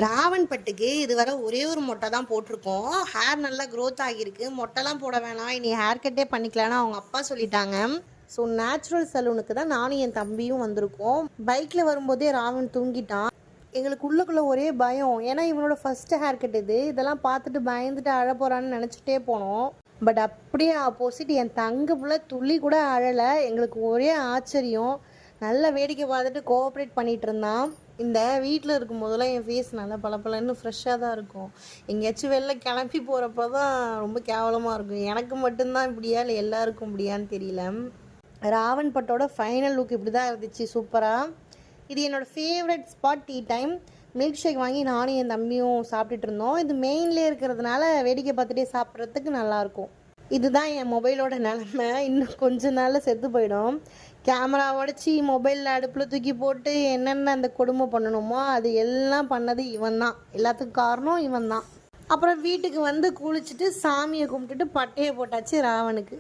ராவன் பட்டுக்கு இதுவரை ஒரே ஒரு மொட்டை தான் போட்டிருக்கோம். ஹேர் நல்லா க்ரோத் ஆகியிருக்கு. மொட்டைலாம் போட வேணாம், இனி ஹேர் கட்டே பண்ணிக்கலான்னு அவங்க அப்பா சொல்லிட்டாங்க. ஸோ நேச்சுரல் சலூனுக்கு தான் நானும் என் தம்பியும் வந்திருக்கோம். பைக்கில் வரும்போதே ராவன் தூங்கிட்டான். எங்களுக்கு உள்ளுக்குள்ளே ஒரே பயம். ஏன்னா இவனோட ஃபஸ்ட்டு ஹேர் கட் இதெல்லாம் பார்த்துட்டு பயந்துட்டு அழ போகிறான்னு நினச்சிட்டே போனோம். பட் அப்படியே ஆப்போசிட், என் தங்க புள்ள துள்ளி கூட அழலை. எங்களுக்கு ஒரே ஆச்சரியம். நல்லா வேடிக்கை பார்த்துட்டு கோஆப்ரேட் பண்ணிகிட்டு இருந்தான். இந்த வீட்டில் இருக்கும் போதெல்லாம் என் ஃபேஸ் நல்லா பளபளன்னு ஃப்ரெஷ்ஷாக தான் இருக்கும். எங்கேயாச்சும் வெளில கிளம்பி போகிறப்ப தான் ரொம்ப கேவலமாக இருக்கும். எனக்கு மட்டும்தான் இப்படியா இல்லை எல்லாருக்கும் இப்படியான்னு தெரியல. ராவன் பட்டோட ஃபைனல் லுக் இப்படி தான் இருந்துச்சு, சூப்பராக. இது என்னோடய favourite spot. Tea time milk shake வாங்கி நானும் என் தம்பியும் சாப்பிட்டுட்டு இருந்தோம். இது மெயின்லேயே இருக்கிறதுனால வேடிக்கை பார்த்துட்டே சாப்பிட்றதுக்கு நல்லாயிருக்கும். இதுதான் என் மொபைலோட நிலமை. இன்னும் கொஞ்ச நாளில் செத்து போயிடும். கேமரா உடச்சி மொபைலில் அடுப்பில் தூக்கி போட்டு என்னென்ன அந்த கொடுமை பண்ணணுமோ அது எல்லாம் பண்ணது இவன் தான். எல்லாத்துக்கும் காரணம் இவன் தான். அப்புறம் வீட்டுக்கு வந்து குளிச்சுட்டு சாமியை கும்பிட்டுட்டு பட்டையை போட்டாச்சு ராவனுக்கு.